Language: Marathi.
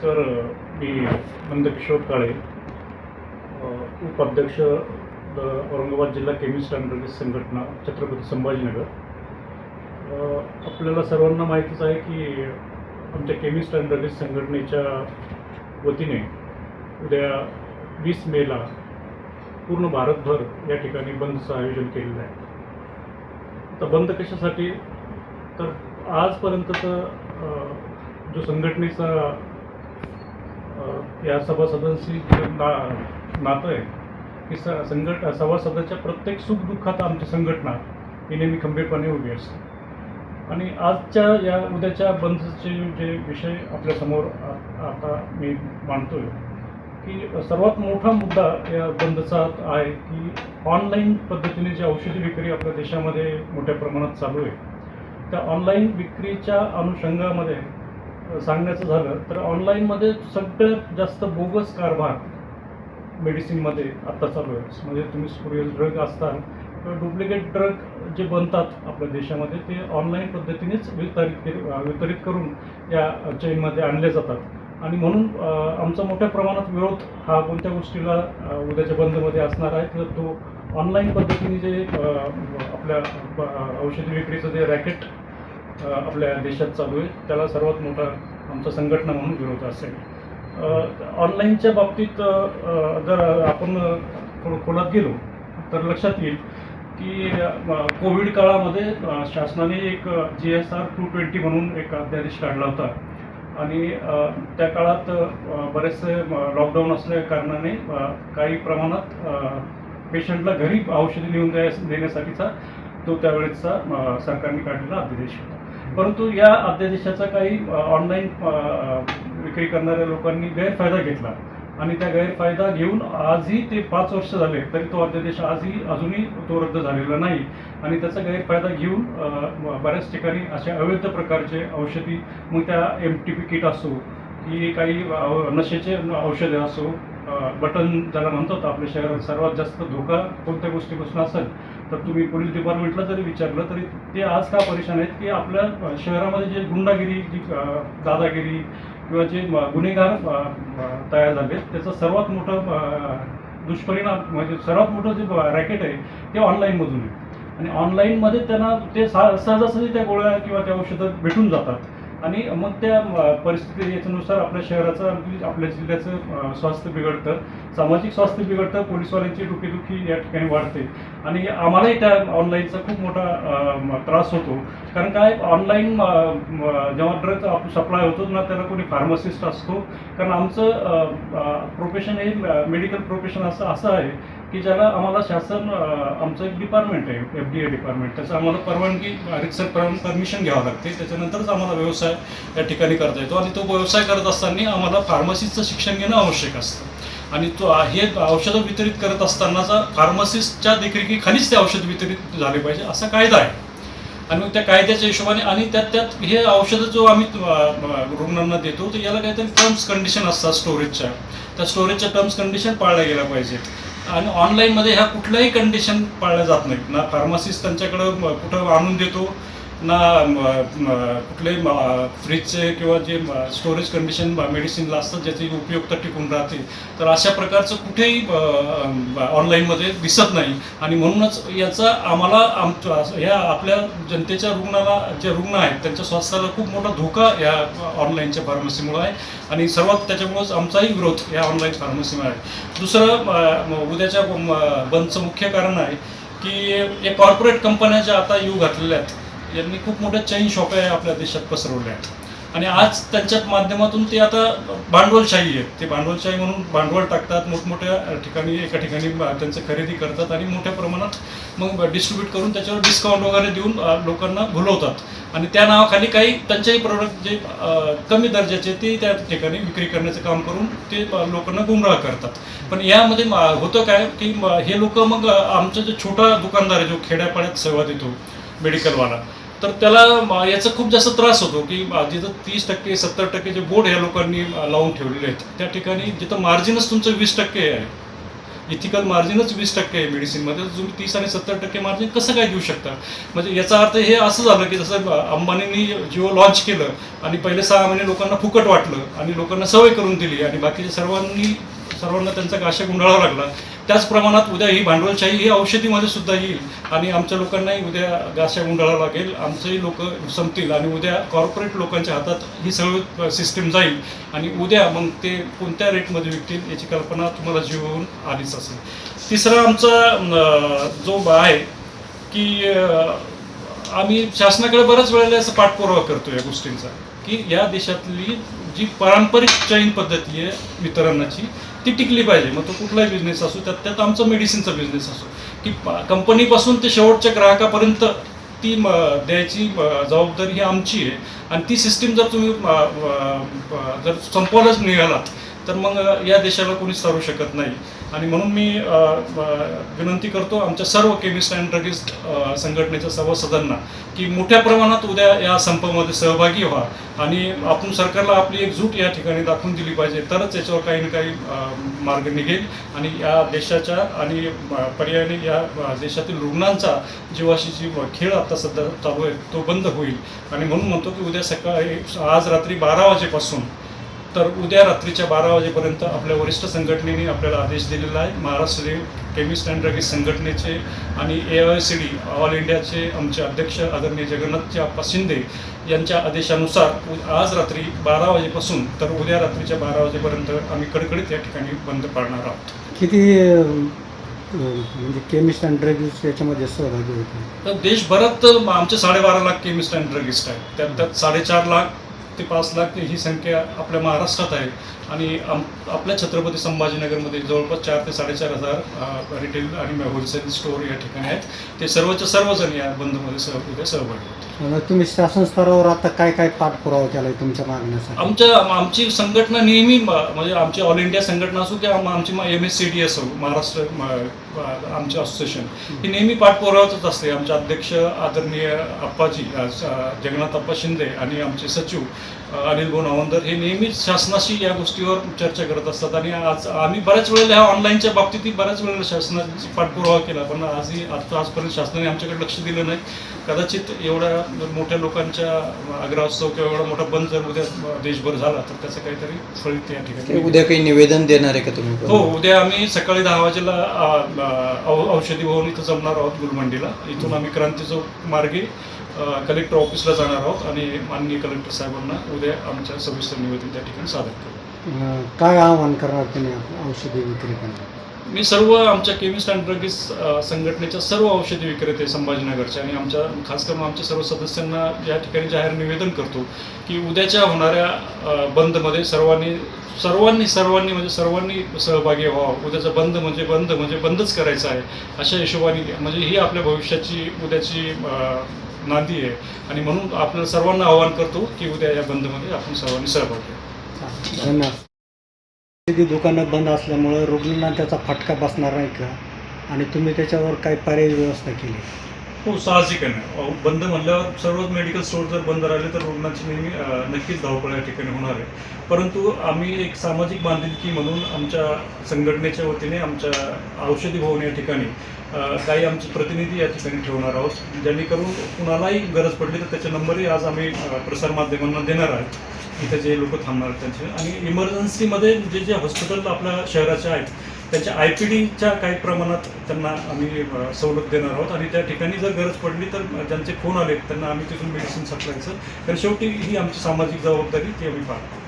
नमस्कार. मी नंदकिशोर काळे, उपाध्यक्ष औरंगाबाद जिल्हा केमिस्ट अँड ड्रगिस्ट संघटना, छत्रपती संभाजीनगर. आपल्याला सर्वांना माहितीच आहे की आमच्या केमिस्ट अँड ड्रगिस्ट संघटनेच्या वतीने उद्या 20 मेला पूर्ण भारतभर या ठिकाणी बंदचं आयोजन केलेलं आहे. तर बंद कशासाठी? तर आजपर्यंतचा जो संघटनेचा या सभासदांशी नातं आहे की सभासदाच्या प्रत्येक सुखदुःखात आमची संघटना ही नेहमी खंबीरपणे उभी असते. आणि आजच्या या उद्याच्या बंदचे जे विषय आपल्यासमोर आता मी मांडतोय की सर्वात मोठा मुद्दा या बंदचा आहे की ऑनलाईन पद्धतीने जी औषधी विक्री आपल्या देशामध्ये मोठ्या प्रमाणात चालू आहे, त्या ऑनलाईन विक्रीच्या अनुषंगामध्ये सांगायचं झालं तर ऑनलाईनमध्ये सगळ्यात जास्त बोगस कारभार मेडिसिनमध्ये आत्ता चालू आहे. म्हणजे तुम्ही स्पुरियल ड्रग असतात किंवा डुप्लिकेट ड्रग जे बनतात आपल्या देशामध्ये ते ऑनलाईन पद्धतीनेच वितरित करून या चेनमध्ये आणले जातात. आणि म्हणून आमचा मोठ्या प्रमाणात विरोध हा कोणत्या गोष्टीला उद्याच्या बंदमध्ये असणार आहे तर तो ऑनलाईन पद्धतीने जे आपल्या औषधी विक्रीचं जे रॅकेट आपल्या देशात चालू आहे त्याला सर्वात मोठा आमचा संघटना म्हणून विरोध असेल. ऑनलाईनच्या बाबतीत जर आपण थोडं खोलात गेलो तर लक्षात येईल की कोविड काळामध्ये शासनाने एक GSR 220 म्हणून एक अध्यादेश काढला होता. आणि त्या काळात बरेचसे लॉकडाऊन असल्या कारणाने काही प्रमाणात पेशंटला घरी औषधी नेऊन देण्यासाठीचा तो त्यावेळेचा सरकारने काढलेला अध्यादेश होता. परंतु या अध्यादेशाचा काही ऑनलाईन विक्री करणाऱ्या लोकांनी गैरफायदा घेतला आणि त्या गैरफायदा घेऊन आजही ते 5 वर्ष झाले तरी तो अध्यादेश अजूनही तो रद्द झालेला नाही. आणि त्याचा गैरफायदा घेऊन बऱ्याच ठिकाणी अशा अवैध प्रकारचे औषधी, मग त्या MTP किट असो की काही नशेचे औषधे असो, बटन ज्याला म्हणतात, आपल्या शहरात सर्वात जास्त धोका कोणत्या गोष्टीपासून असेल तर तुम्ही पोलीस डिपार्टमेंटला जरी विचारलं तरी ते आज का परेशान आहेत की आपल्या शहरामध्ये जे गुंडागिरी, जी दादागिरी किंवा जे गुन्हेगार तयार झाले त्याचा सर्वात मोठा दुष्परिणाम म्हणजे सर्वात मोठं जे रॅकेट आहे ते ऑनलाईनमधून आहे. आणि ऑनलाईनमध्ये त्यांना ते सहजासहजी त्या गोळ्या किंवा त्या औषधं भेटून जातात. आणि मग त्या परिस्थिती याच्यानुसार आपल्या शहराचं, आपल्या जिल्ह्याचं स्वास्थ्य बिघडतं, सामाजिक स्वास्थ्य बिघडतं, पोलिसवाल्यांची डोकेदुखी या ठिकाणी वाढते. आणि आम्हालाही त्या ऑनलाईनचा खूप मोठा त्रास होतो. कारण काय, ऑनलाईन जेव्हा ड्रग सप्लाय होतो ना त्याला कोणी फार्मासिस्ट असतो. कारण आमचं प्रोफेशन हे मेडिकल प्रोफेशन असं आहे की ज्याला आम्हाला शासन, आमचं एक डिपार्टमेंट आहे FDA डिपार्टमेंट, त्याचं आम्हाला परवानगी, रितसर परमिशन घ्यावं लागते. त्याच्यानंतरच आम्हाला व्यवसाय या ठिकाणी करता येतो. आणि तो व्यवसाय करत असताना आम्हाला फार्मसीचं शिक्षण घेणं आवश्यक असतं. आणि तो हे औषधं वितरित करत असतानाचा फार्मसिस्टच्या देखरेखीखालीच ते औषध वितरित झाले पाहिजे असा कायदा आहे. आणि मग त्या कायद्याच्या हिशोबाने आणि त्यात हे औषधं जो आम्ही रुग्णांना देतो तर याला काहीतरी टर्म्स कंडिशन असतात स्टोरेजच्या. त्या स्टोरेजच्या टर्म्स कंडिशन पाळल्या गेल्या पाहिजेत. आणि ऑनलाईनमध्ये ह्या कुठल्याही कंडिशन पाळल्या जात नाहीत. ना फार्मासिस्ट त्यांच्याकडं कुठं आणून देतो, ना कुठले फ्रीजचे किंवा जे स्टोरेज कंडिशन मेडिसिनला असतात ज्याची उपयोगिता टिकून राहते. तर अशा प्रकारचं कुठेही ऑनलाईनमध्ये दिसत नाही. आणि म्हणूनच याचा आम्हाला ह्या आपल्या जनतेच्या जे रुग्ण आहेत त्यांच्या स्वास्थ्याला खूप मोठा धोका या ऑनलाईनच्या फार्मसीमुळे आहे. आणि सर्वात त्याच्यामुळंच आमचाही विरोध या ऑनलाईन फार्मसीमुळे आहे. दुसरं उद्याच्या बंदचं मुख्य कारण आहे की या कॉर्पोरेट कंपन्या ज्या आता येऊ घातलेल्या आहेत यांनी खूप मोठ्या चैन शॉप्या आपल्या देशात पसरवल्या आहेत. आणि आज त्यांच्या माध्यमातून ते आता भांडवलशाही आहेत. ते भांडवलशाही म्हणून भांडवल टाकतात, मोठमोठ्या ठिकाणी एका ठिकाणी त्यांचं खरेदी करतात आणि मोठ्या प्रमाणात मग डिस्ट्रीब्यूट करून त्याच्यावर डिस्काउंट वगैरे देऊन लोकांना भुलवतात. आणि त्या नावाखाली काही त्यांच्याही प्रोडक्ट जे कमी दर्जाचे ते त्या ठिकाणी विक्री करण्याचं काम करून ते लोकांना गुमराह करतात. पण यामध्ये होतं काय की हे लोक मग आमचा जो छोटा दुकानदार आहे जो खेड्यापाड्यात सेवा देतो मेडिकलवाला, तर त्याला याचा खूप जास्त त्रास होतो की जिथं 30%, 70% जे बोर्ड ह्या लोकांनी लावून ठेवलेले आहेत त्या ठिकाणी जिथं मार्जिनच तुमचं 20% आहे, इथिकल मार्जिनच 20% आहे मेडिसिनमध्ये, तर तुम्ही 30 आणि 70% मार्जिन कसं काय देऊ शकता? म्हणजे याचा अर्थ हे असं झालं की जसं अंबानींनी जिओ लॉन्च केलं आणि पहिले 6 महिने लोकांना फुकट वाटलं आणि लोकांना सवय करून दिली आणि बाकीच्या सर्वांना त्यांचा गाशा गुंडाळावा लागला. त्याच प्रमाणात उद्या ही भांडवलशाही ही औषधीमध्ये सुद्धा येईल आणि आमच्या लोकांनाही उद्या गाशा गुंडाळावा लागेल, आमचेही लोक संपतील आणि उद्या कॉर्पोरेट लोकांच्या हातात ही सगळी सिस्टीम जाईल आणि उद्या मग ते कोणत्या रेटमध्ये विकतील याची कल्पना तुम्हाला जीवन आलीच असेल. तिसरा आमचा जो आहे की आम्ही शासनाकडे बऱ्याच वेळेला असं पाठपुरावा करतो या गोष्टींचा की या देशातली जी पारंपरिक चैन पद्धती आहे वितरणाची ती टिकली पाहिजे. मग तो कुठलाही बिझनेस असो, त्यात आमचा मेडिसिनचा बिझनेस असो, की कंपनीपासून ते शेवटच्या ग्राहकापर्यंत ती द्यायची जबाबदारी ही आमची आहे आणि ती सिस्टीम जर तुम्ही जर संपवायलाच निघालात तर मग या देशाला कोणीच चालू शकत नाही. आणि म्हणून मी विनंती करतो आमच्या सर्व केमिस्ट अँड ड्रगिस्ट संघटनेच्या सभासदांना की मोठ्या प्रमाणात उद्या या संपामध्ये सहभागी व्हा आणि आपण सरकारला आपली एकजूट या ठिकाणी दाखवून दिली पाहिजे, तरच याच्यावर काही ना काही मार्ग निघेल आणि या देशाच्या आणि पर्यायाने या देशातील रुग्णांचा जीवाशी जी खेळ आता सध्या चालू आहे तो बंद होईल. आणि म्हणून म्हणतो की उद्या सकाळी आज रात्री 12 वाजेपासून तर उद्या रात्रीच्या 12 वाजेपर्यंत आपल्या वरिष्ठ संघटनेने आपल्याला आदेश दिलेला आहे. महाराष्ट्र केमिस्ट अँड ड्रगिस्ट संघटनेचे आणि AIOCD ऑल इंडियाचे आमचे अध्यक्ष आदरणीय जगन्नाथजी आप्पा शिंदे यांच्या आदेशानुसार आज रात्री 12 वाजेपासून तर उद्या रात्रीच्या 12 वाजेपर्यंत आम्ही कडकडीत या ठिकाणी बंद पाडणार आहोत. किती म्हणजे केमिस्ट अँड ड्रगिस्ट याच्यामध्ये सहभागी होते? तर देशभरात आमचे 12.5 लाख केमिस्ट अँड ड्रगिस्ट आहेत. त्यात 4.5 लाख ते 5 लाख ही संख्या आपल्या महाराष्ट्रात आहे आणि आपल्या छत्रपती संभाजीनगरमध्ये जवळपास 4 ते 4.5 हजार रिटेल आणि होलसेल स्टोअर या ठिकाणी आहेत. ते सर्वच्या सर्वजण या बंदमध्ये सहभागी होते. तुम्ही शासन स्तरावर आता काय काय पाठपुरावा केला आहे तुमच्या मागण्यासाठी? आमची संघटना नेहमी म्हणजे आमची ऑल इंडिया संघटना असो किंवा आमची MSCD असो महाराष्ट्र आमचे असोसिएशन ही नेहमी पाठपुरावाच असते. आमचे अध्यक्ष आदरणीय आप्पाजी जगन्नाथ आप्पा शिंदे आणि आमचे सचिव अनिल भाऊ नावंदर हे नेहमीच शासनाशी या गोष्टीवर चर्चा करत असतात आणि आज आम्ही बऱ्याच वेळेला ह्या ऑनलाईनच्या बाबतीत बऱ्याच वेळेला शासनाची पाठपुरावा केला पण आजपर्यंत शासनाने आमच्याकडे लक्ष दिलं नाही. कदाचित एवढ्या मोठ्या लोकांच्या आग्रहास्तव किंवा एवढा मोठा बंद जर उद्या देशभर झाला तर त्याचं काहीतरी फलित या ठिकाणी. उद्या काही निवेदन देणार आहे का तुम्ही? हो, उद्या आम्ही सकाळी 10 वाजेला औषधी भवन इथं जमणार आहोत गुलमंडीला. इथून आम्ही क्रांती चौक मार्गे कलेक्टर ऑफिसला जाणार आहोत आणि माननीय कलेक्टर साहेबांना उद्या आमच्या सविस्तर निवेदन त्या ठिकाणी सादर करू. काय आवाहन करणार तुम्ही औषधी विक्रेत्यांना? मी सर्व आमच्या केमिस्ट अँड ड्रगिस्ट संघटनेच्या सर्व औषधी विक्रेते संभाजीनगरचे आणि खास करून आमच्या सर्व सदस्यांना या ठिकाणी जाहीर निवेदन करतो की उद्याच्या होणाऱ्या बंदमध्ये सर्वांनी म्हणजे सर्वांनी सहभागी व्हावं. उद्याचा बंद म्हणजे बंदच करायचा आहे अशा हिशोबाने म्हणजे ही आपल्या भविष्याची उद्याची नांदी आहे आणि म्हणून आपल्याला सर्वांना आवाहन करतो की उद्या या बंदमध्ये आपण सर्वांनी सहभागी व्हावं. धन्यवाद. दुकानं बंद असल्यामुळे रुग्णांना त्याचा फटका बसणार नाही का आणि तुम्ही त्याच्यावर काय पर्यायी व्यवस्था केली? हो, साहजिक आहे. बंद म्हणल्यावर सर्वच मेडिकल स्टोअर जर बंद राहिले तर रुग्णांची नेहमी नक्कीच धावपळ या ठिकाणी होणार आहे. परंतु आम्ही एक सामाजिक बांधिलकी म्हणून आमच्या संघटनेच्या वतीने आमच्या औषधी भवन या ठिकाणी काही आमचे प्रतिनिधी या ठिकाणी ठेवणार आहोत जेणेकरून कुणालाही गरज पडली तर त्याचे नंबरही आज आम्ही प्रसारमाध्यमांना देणार आहेत इथे जे लोक थांबणार त्यांचे. आणि इमर्जन्सीमध्ये जे हॉस्पिटल आपल्या शहराचे आहेत त्यांच्या IPDच्या काही प्रमाणात त्यांना आम्ही सवलत देणार आहोत आणि त्या ठिकाणी जर गरज पडली तर ज्यांचे फोन आले त्यांना आम्ही तिथून मेडिसिन सप्लायचं. कारण शेवटी ही आमची सामाजिक जबाबदारी ती आम्ही पाहतो.